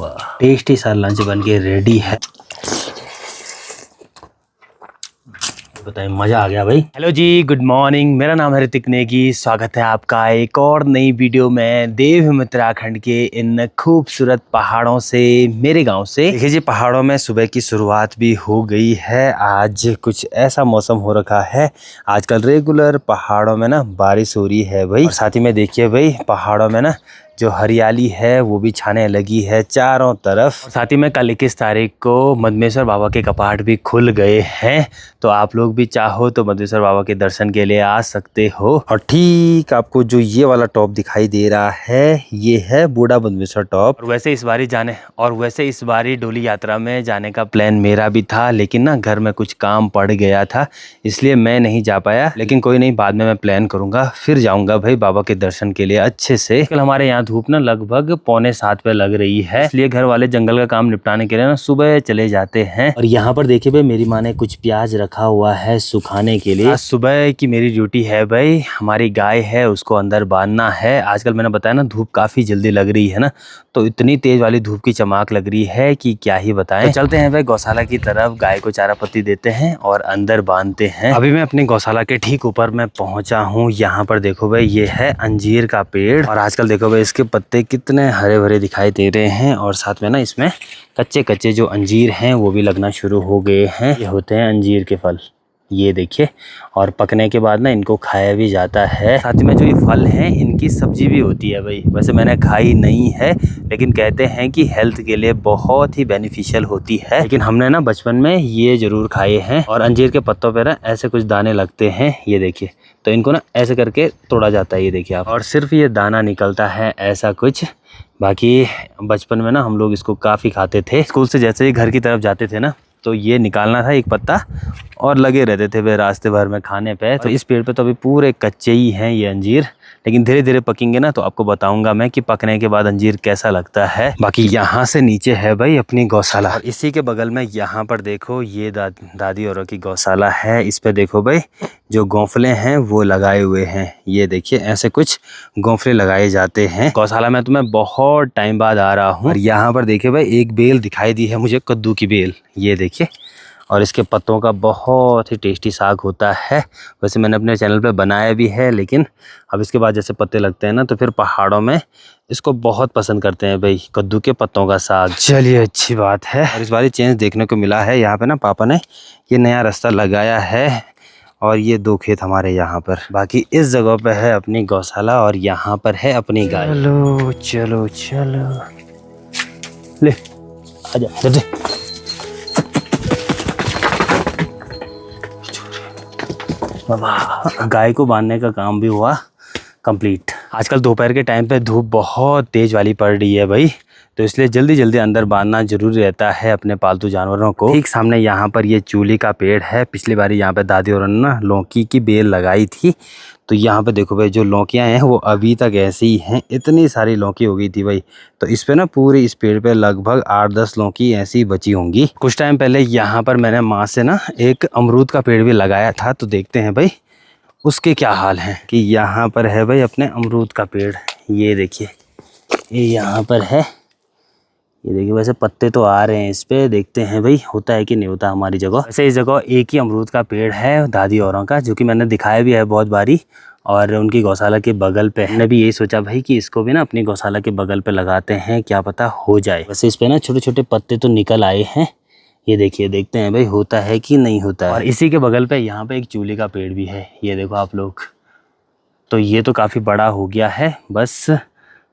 वाह, टेस्टी सा लंच बन के रेडी है। बताइए, मजा आ गया भाई। हेलो जी, गुड मॉर्निंग। मेरा नाम है ऋतिक नेगी। स्वागत है आपका एक और नई वीडियो में देवभूमि उत्तराखंड के इन खूबसूरत पहाड़ों से, मेरे गांव से। देखिए जी, पहाड़ों में सुबह की शुरुआत भी हो गई है। आज कुछ ऐसा मौसम हो रखा है, आजकल रेगुलर पहाड़ों में ना बारिश हो रही है भाई। और साथ ही में देखिए भाई, पहाड़ों में ना जो हरियाली है वो भी छाने लगी है चारों तरफ। और साथ ही में कल 21 तारीख को मदमेश्वर बाबा के कपाट भी खुल गए हैं, तो आप लोग भी चाहो तो मदमेश्वर बाबा के दर्शन के लिए आ सकते हो। और ठीक आपको जो ये वाला टॉप दिखाई दे रहा है, ये है बूढ़ा मदमेश्वर टॉप। और वैसे इस बारी डोली यात्रा में जाने का प्लान मेरा भी था, लेकिन ना घर में कुछ काम पड़ गया था, इसलिए मैं नहीं जा पाया। लेकिन कोई नहीं, बाद में मैं प्लान करूंगा, फिर जाऊंगा भाई बाबा के दर्शन के लिए अच्छे से। कल हमारे यहाँ धूप ना लगभग 6:45 पे लग रही है, इसलिए घर वाले जंगल का काम निपटाने के लिए ना सुबह चले जाते हैं। और यहाँ पर देखिए भाई, मेरी माँ ने कुछ प्याज रखा हुआ है सुखाने के लिए। आज सुबह की मेरी ड्यूटी है भाई, हमारी गाय है उसको अंदर बांधना है। आजकल मैंने बताया ना, धूप काफी जल्दी लग रही है ना, तो इतनी तेज वाली धूप की चमक लग रही है कि क्या ही बताएं। तो चलते हैं भाई गौशाला की तरफ, गाय को चारा पत्ती देते हैं और अंदर बांधते हैं। अभी मैं अपनी गौशाला के ठीक ऊपर मैं पहुंचा हूँ। यहाँ पर देखो भाई, ये है अंजीर का पेड़, और आजकल देखो भाई इसके पत्ते कितने हरे भरे दिखाई दे रहे हैं। और साथ में ना इसमें कच्चे कच्चे जो अंजीर हैं वो भी लगना शुरू हो गए हैं। ये होते हैं अंजीर के फल, ये देखिए। और पकने के बाद ना इनको खाया भी जाता है। साथ में जो ये फल हैं, इनकी सब्जी भी होती है भाई। वैसे मैंने खाई नहीं है, लेकिन कहते हैं कि हेल्थ के लिए बहुत ही बेनिफिशियल होती है। लेकिन हमने ना बचपन में ये जरूर खाए हैं। और अंजीर के पत्तों पे ना ऐसे कुछ दाने लगते हैं, ये देखिए। तो इनको ना ऐसे करके तोड़ा जाता है, ये देखिए आप। और सिर्फ ये दाना निकलता है ऐसा कुछ। बाकी बचपन में ना हम लोग इसको काफ़ी खाते थे। स्कूल से जैसे ही घर की तरफ जाते थे ना, तो ये निकालना था एक पत्ता, और लगे रहते थे वे रास्ते भर में खाने पे। तो इस पेड़ पे तो अभी पूरे कच्चे ही हैं ये अंजीर, लेकिन धीरे धीरे पकेंगे ना तो आपको बताऊंगा मैं कि पकने के बाद अंजीर कैसा लगता है। बाकी यहाँ से नीचे है भाई अपनी गौशाला, और इसी के बगल में यहाँ पर देखो ये दादी औरों की गौशाला है। इस पे देखो भाई, जो घोंफले हैं वो लगाए हुए हैं, ये देखिए ऐसे कुछ घोंफले लगाए जाते हैं। गौशाला में तो मैं बहुत टाइम बाद आ रहा हूँ। और यहाँ पर देखिए भाई, एक बेल दिखाई दी है मुझे, कद्दू की बेल, ये देखिए। और इसके पत्तों का बहुत ही टेस्टी साग होता है। वैसे मैंने अपने चैनल पे बनाया भी है, लेकिन अब इसके बाद जैसे पत्ते लगते हैं ना, तो फिर पहाड़ों में इसको बहुत पसंद करते हैं भाई, कद्दू के पत्तों का साग। चलिए, अच्छी बात है। और इस बार चेंज देखने को मिला है यहाँ पे ना, पापा ने ये नया रास्ता लगाया है, और ये 2 खेत हमारे यहाँ पर। बाकी इस जगह पे है अपनी गौशाला, और यहाँ पर है अपनी गाय। चलो चलो चलो, ले आजा जा। गाय को बांधने का काम भी हुआ कंप्लीट। आजकल दोपहर के टाइम पे धूप बहुत तेज वाली पड़ रही है भाई, तो इसलिए जल्दी जल्दी अंदर बांधना जरूरी रहता है अपने पालतू जानवरों को। ठीक सामने यहाँ पर ये चूली का पेड़ है। पिछली बार यहाँ पे दादी और ना लौकी की बेल लगाई थी, तो यहाँ पे देखो भाई जो लौकियाँ हैं वो अभी तक ऐसी ही हैं। इतनी सारी लौकी हो गई थी भाई, तो इस पे ना पूरी इस पेड़ पे लगभग 8-10 लौकी ऐसी बची होंगी। कुछ टाइम पहले यहाँ पर मैंने माँ से ना एक अमरूद का पेड़ भी लगाया था, तो देखते हैं भाई उसके क्या हाल हैं। कि यहाँ पर है भाई अपने अमरूद का पेड़, ये देखिए, ये यहाँ पर है, ये देखिए। वैसे पत्ते तो आ रहे हैं इस पे, देखते हैं भाई होता है कि नहीं होता हमारी जगह। वैसे इस जगह एक ही अमरूद का पेड़ है दादी औरों का, जो कि मैंने दिखाया भी है बहुत बारी, और उनकी गौशाला के बगल पे। मैंने भी यही सोचा भाई कि इसको भी ना अपनी गौशाला के बगल पे लगाते हैं, क्या पता हो जाए। वैसे इस पे ना छोटे छोटे पत्ते तो निकल आए हैं, ये देखिए। देखते हैं भाई होता है कि नहीं होता है। और इसी के बगल पे यहाँ पे एक चूली का पेड़ भी है, ये देखो आप लोग। तो ये तो काफ़ी बड़ा हो गया है,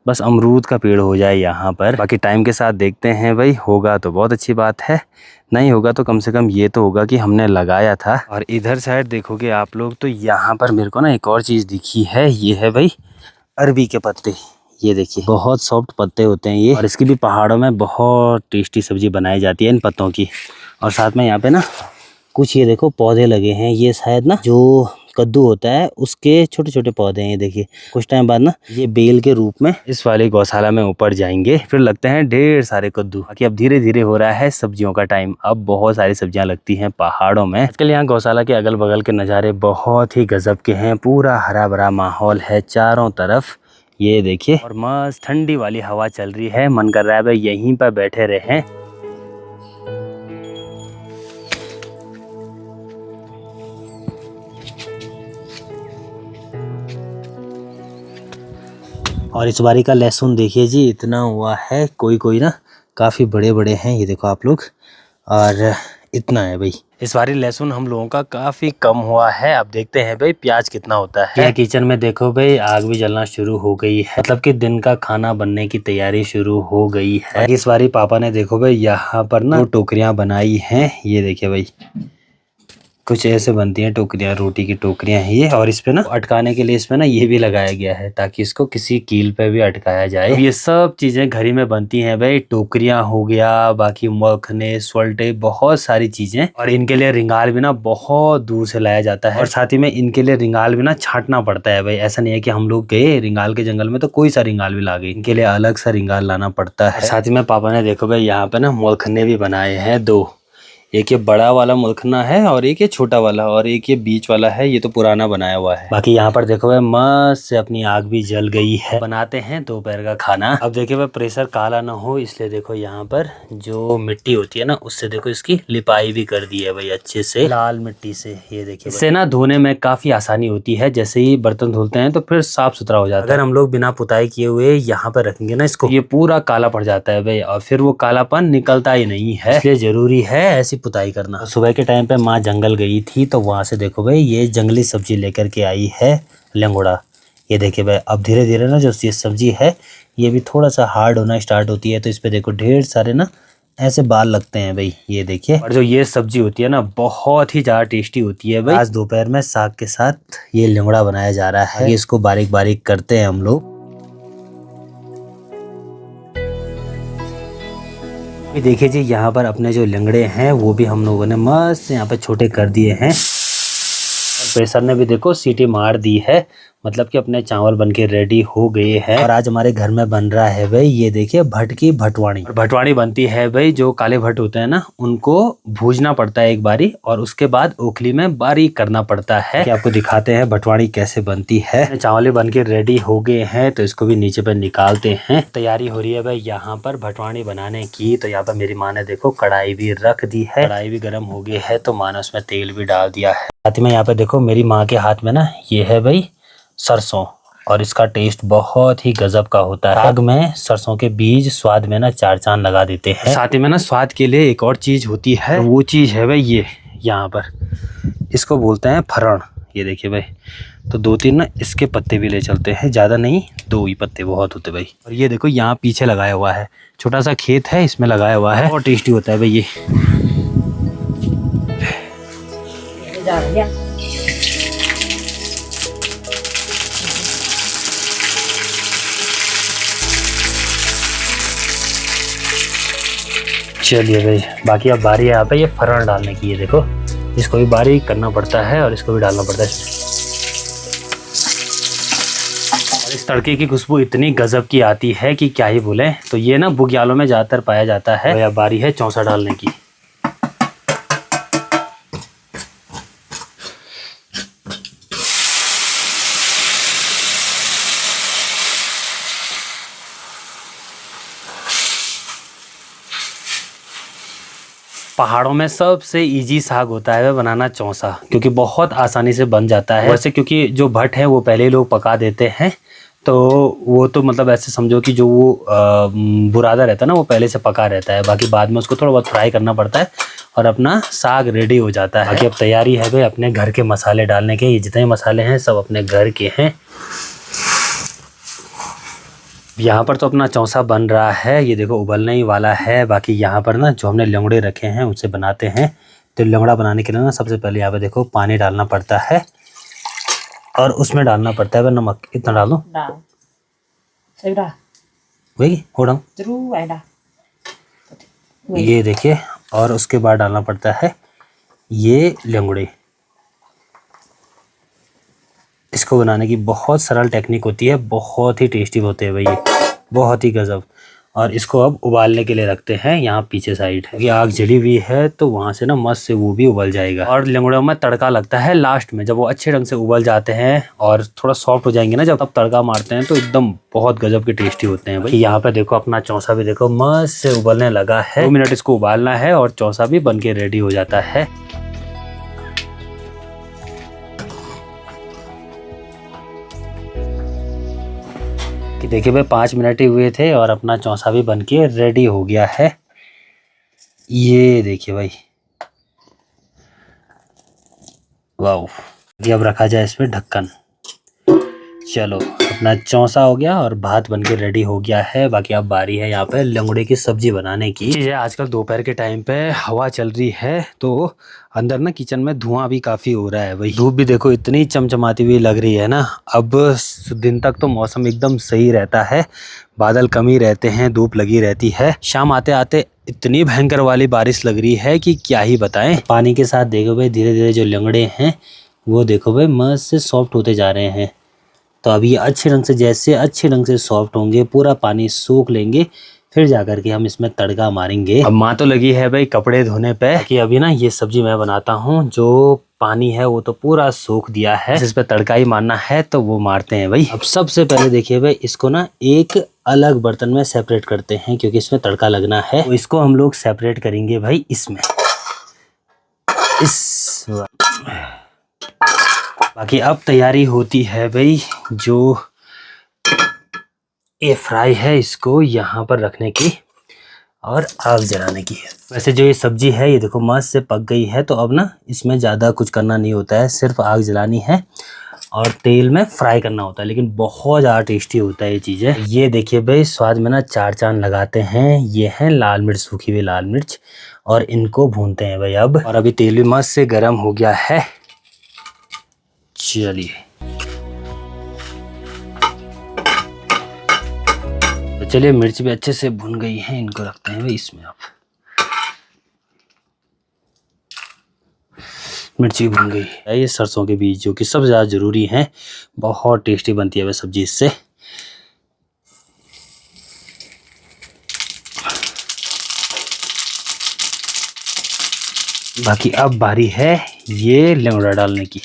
बस अमरूद का पेड़ हो जाए यहाँ पर। बाकी टाइम के साथ देखते हैं भाई, होगा तो बहुत अच्छी बात है, नहीं होगा तो कम से कम ये तो होगा कि हमने लगाया था। और इधर साइड देखोगे आप लोग, तो यहाँ पर मेरे को ना एक और चीज़ दिखी है, ये है भाई अरबी के पत्ते, ये देखिए। बहुत सॉफ्ट पत्ते होते हैं ये, और इसकी भी पहाड़ों में बहुत टेस्टी सब्जी बनाई जाती है इन पत्तों की। और साथ में यहाँ पे ना कुछ ये देखो पौधे लगे हैं, ये शायद ना जो कद्दू होता है उसके छोटे छोटे पौधे हैं, ये देखिए। कुछ टाइम बाद ना ये बेल के रूप में इस वाली गौशाला में ऊपर जाएंगे, फिर लगते हैं ढेर सारे कद्दू। बाकी अब धीरे धीरे हो रहा है सब्जियों का टाइम, अब बहुत सारी सब्जियां लगती हैं पहाड़ों में। आजकल यहाँ गौशाला के अगल बगल के नज़ारे बहुत ही गजब के हैं, पूरा हरा भरा माहौल है चारों तरफ, ये देखिए, और मस्त ठंडी वाली हवा चल रही है। मन कर रहा है भाई यहीं पर बैठे रहें। और इस बारी का लहसुन देखिए जी, इतना हुआ है, कोई कोई ना काफ़ी बड़े बड़े हैं, ये देखो आप लोग, और इतना है भाई। इस बारी लहसुन हम लोगों का काफ़ी कम हुआ है। अब देखते हैं भाई प्याज कितना होता है। किचन में देखो भाई आग भी जलना शुरू हो गई है, मतलब कि दिन का खाना बनने की तैयारी शुरू हो गई है। इस बारी पापा ने देखो भाई यहाँ पर ना 2 टोकरियाँ बनाई हैं, ये देखिए भाई, कुछ ऐसे बनती हैं टोकरियाँ, रोटी की टोकरियाँ हैं ये। और इस पे ना अटकाने के लिए इसमें ना ये भी लगाया गया है ताकि इसको किसी कील पे भी अटकाया जाए। ये सब चीजें घर ही में बनती हैं भाई, टोकरियाँ हो गया, बाकी मखने, स्वल्टे, बहुत सारी चीजें। और इनके लिए रिंगाल भी ना बहुत दूर से लाया जाता है, और साथ ही में इनके लिए रिंगाल भी ना छांटना पड़ता है भाई। ऐसा नहीं है कि हम लोग गए रिंगाल के जंगल में तो कोई सा रिंगाल भी ला गए, इनके लिए अलग सा रिंगाल लाना पड़ता है। साथ ही में पापा ने देखो भाई यहाँ पे ना मखने भी बनाए हैं 2, एक ये बड़ा वाला मखना है और एक ये छोटा वाला, और एक ये बीच वाला है, ये तो पुराना बनाया हुआ है। बाकी यहाँ पर देखो भाई मस्त से अपनी आग भी जल गई है। बनाते हैं दोपहर का खाना। अब देखिए भाई प्रेशर काला ना हो इसलिए देखो यहाँ पर जो मिट्टी होती है ना उससे देखो इसकी लिपाई भी कर दी है भाई अच्छे से, लाल मिट्टी से। ये देखिए इससे ना धोने में काफी आसानी होती है, जैसे ही बर्तन धुलते हैं तो फिर साफ सुथरा हो जाता है। अगर हम लोग बिना पुताई किए हुए यहाँ पर रखेंगे ना इसको, ये पूरा काला पड़ जाता है भाई, और फिर वो कालापन निकलता ही नहीं है, इसलिए जरूरी है ऐसी पुताई करना। सुबह के टाइम पे माँ जंगल गई थी तो वहां से देखो भाई ये जंगली सब्जी लेकर के आई है, लंगोड़ा। ये देखिए भाई अब धीरे धीरे ना जो ये सब्जी है ये भी थोड़ा सा हार्ड होना स्टार्ट होती है, तो इस पे देखो ढेर सारे ना ऐसे बाल लगते हैं भाई, ये देखिए। और जो ये सब्जी होती है ना बहुत ही ज्यादा टेस्टी होती है भाई। आज दोपहर में साग के साथ ये लंगड़ा बनाया जा रहा है, इसको बारीक बारीक करते हैं हम लोग। देखिए जी यहाँ पर अपने जो लंगड़े हैं वो भी हम लोगों ने मस्त यहाँ पे छोटे कर दिए हैं, और प्रेशर ने भी देखो सीटी मार दी है, मतलब कि अपने चावल बनके रेडी हो गए हैं। और आज हमारे घर में बन रहा है भाई ये देखिए भट की भटवाणी। भटवाणी बनती है भाई, जो काले भट होते हैं ना उनको भूजना पड़ता है एक बारी, और उसके बाद ओखली में बारीक करना पड़ता है। कि आपको दिखाते हैं भटवाणी कैसे बनती है। चावल बन के रेडी हो गए हैं तो इसको भी नीचे पर निकालते हैं। तैयारी हो रही है भाई यहाँ पर भटवाणी बनाने की। तो यहाँ पर मेरी माँ ने देखो कढ़ाई भी रख दी है, कढ़ाई भी गर्म हो गई है, तो माँ ने उसमें तेल भी डाल दिया है। साथ में यहाँ पे देखो मेरी माँ के हाथ में ना ये है भाई सरसों, और इसका टेस्ट बहुत ही गजब का होता है। साग में सरसों के बीज स्वाद में ना 4 चांद लगा देते हैं। साथ ही में ना स्वाद के लिए एक और चीज होती है, वो चीज है भाई ये यहाँ पर, इसको बोलते हैं फरण। ये देखिए भाई, तो 2-3 ना इसके पत्ते भी ले चलते हैं, ज्यादा नहीं 2 ही पत्ते बहुत होते भाई। और ये देखो यहाँ पीछे लगाया हुआ है, छोटा सा खेत है इसमें लगाया हुआ है, और टेस्टी होता है भाई ये। चलिए भाई बाकी अब बारी है यहाँ पे ये फरण डालने की। ये देखो इसको भी बारीक करना पड़ता है और इसको भी डालना पड़ता है। और इस तड़के की खुशबू इतनी गजब की आती है कि क्या ही बोले। तो ये ना बुग्यालों में ज़्यादातर पाया जाता है। तो अब बारी है चौंसा डालने की। पहाड़ों में सबसे इजी साग होता है बनाना चौंसा, क्योंकि बहुत आसानी से बन जाता है। वैसे क्योंकि जो भट्ट है वो पहले ही लोग पका देते हैं, तो वो तो मतलब ऐसे समझो कि जो वो बुरादा रहता है ना वो पहले से पका रहता है, बाकी बाद में उसको थोड़ा बहुत फ्राई करना पड़ता है और अपना साग रेडी हो जाता है। बाकी अब तैयारी है भाई अपने घर के मसाले डालने के। ये जितने मसाले हैं सब अपने घर के हैं। यहाँ पर तो अपना चौंसा बन रहा है, ये देखो उबलने ही वाला है। बाकी यहाँ पर ना जो हमने लंगड़े रखे हैं उससे बनाते हैं। तो लंगड़ा बनाने के लिए ना सबसे पहले यहाँ पे देखो पानी डालना पड़ता है, और उसमें डालना पड़ता है नमक। कितना डाल दूँ? वही हो रहा ये देखिए। और उसके बाद डालना पड़ता है ये लंगड़े। इसको बनाने की बहुत सरल टेक्निक होती है, बहुत ही टेस्टी होते हैं भाई ये, बहुत ही गजब। और इसको अब उबालने के लिए रखते हैं यहाँ पीछे साइड है। ये आग जली हुई है तो वहाँ से ना मस्त से वो भी उबल जाएगा। और लंगड़ों में तड़का लगता है लास्ट में, जब वो अच्छे ढंग से उबल जाते हैं और थोड़ा सॉफ्ट हो जाएंगे ना, जब तब तड़का मारते हैं तो एकदम बहुत गजब के टेस्टी होते हैं भाई। यहाँ पे देखो अपना चौसा भी देखो मस्त से उबलने लगा है। 2 मिनट इसको उबालना है और चौसा भी बन के रेडी हो जाता है। कि देखिए भाई 5 मिनट ही हुए थे और अपना चौसा भी बन के रेडी हो गया है। ये देखिए भाई, वाह। ये अब रखा जाए इसमें ढक्कन। चलो अपना चौसा हो गया और भात बन के रेडी हो गया है। बाकी अब बारी है यहाँ पे लंगड़े की सब्जी बनाने की। चीज़ है आजकल दोपहर के टाइम पे हवा चल रही है तो अंदर ना किचन में धुआं भी काफ़ी हो रहा है भाई। धूप भी देखो इतनी चमचमाती हुई लग रही है ना। अब दिन तक तो मौसम एकदम सही रहता है, बादल कम ही रहते हैं, धूप लगी रहती है। शाम आते आते इतनी भयंकर वाली बारिश लग रही है कि क्या ही बताएं। पानी के साथ देखो भाई धीरे धीरे जो लंगड़े हैं वो देखो भाई मस्त से सॉफ्ट होते जा रहे हैं। तो अभी अच्छे ढंग से, जैसे अच्छे ढंग से सॉफ्ट होंगे, पूरा पानी सूख लेंगे, फिर जाकर के हम इसमें तड़का मारेंगे। अब माँ तो लगी है भाई कपड़े धोने पे कि अभी ना ये सब्जी मैं बनाता हूँ। जो पानी है वो तो पूरा सूख दिया है, इस पे तड़का ही मारना है तो वो मारते हैं भाई। अब सबसे पहले देखिए भाई इसको ना एक अलग बर्तन में सेपरेट करते हैं क्योंकि इसमें तड़का लगना है। तो इसको हम लोग सेपरेट करेंगे भाई इसमें, इस बाकी अब तैयारी होती है भाई जो ये फ्राई है इसको यहाँ पर रखने की और आग जलाने की है। वैसे जो ये सब्जी है ये देखो मस्त से पक गई है तो अब ना इसमें ज़्यादा कुछ करना नहीं होता है, सिर्फ आग जलानी है और तेल में फ्राई करना होता है। लेकिन बहुत ज़्यादा टेस्टी होता है ये चीज़ें। ये देखिए भाई स्वाद में ना 4 चांद लगाते हैं। ये है लाल मिर्च, सूखी हुई लाल मिर्च, और इनको भूनते हैं भाई अब। और अभी तेल भी मस्त से गर्म हो गया है। चलिए तो चलिए मिर्च भी अच्छे से भुन गई है, इनको रखते हैं भाई इसमें। अब मिर्ची भुन गई है। ये सरसों के बीज जो कि सबसे ज़्यादा ज़रूरी है, बहुत टेस्टी बनती है वह सब्जी इससे। बाकी अब बारी है ये लंगड़ा डालने की।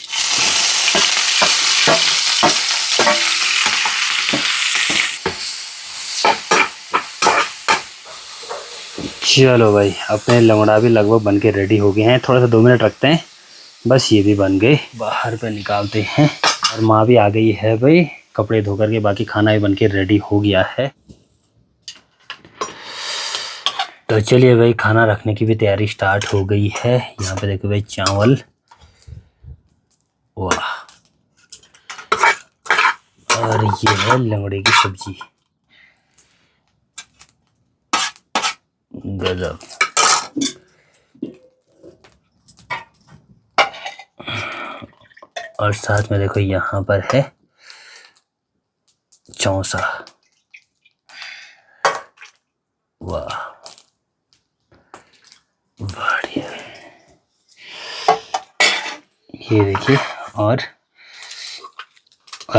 चलो भाई अपने लंगड़ा भी लगभग बन के रेडी हो गए हैं। थोड़ा सा 2 मिनट रखते हैं, बस ये भी बन गए। बाहर पे निकालते हैं और माँ भी आ गई है भाई कपड़े धो करके। बाकी खाना भी बन के रेडी हो गया है। तो चलिए भाई खाना रखने की भी तैयारी स्टार्ट हो गई है। यहाँ पे देखो भाई चावल, वाह, और ये है लंगड़े की सब्जी, गजब। और साथ में देखो यहाँ पर है चौसा, वाह बढ़िया। ये देखिए और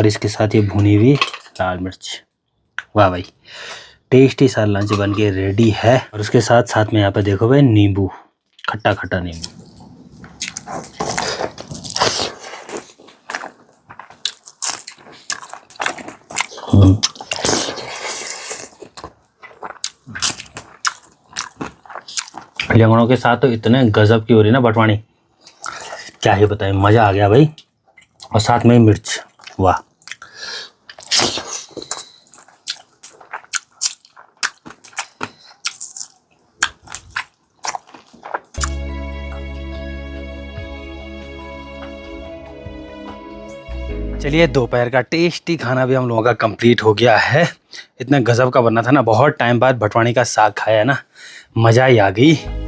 इसके साथ ये भुनी हुई लाल मिर्च, वाह भाई टेस्टी सा लंच बन के रेडी है। और उसके साथ में यहाँ पे देखो भाई नींबू, खट्टा खट्टा नींबू। लंगड़ों के साथ तो इतने गजब की हो रही ना बटवानी, क्या ही बताएं, मज़ा आ गया भाई। और साथ में मिर्च, वाह। चलिए दोपहर का टेस्टी खाना भी हम लोगों का कंप्लीट हो गया है। इतना गजब का बना था ना, बहुत टाइम बाद भटवानी का साग खाया ना, मज़ा ही आ गई।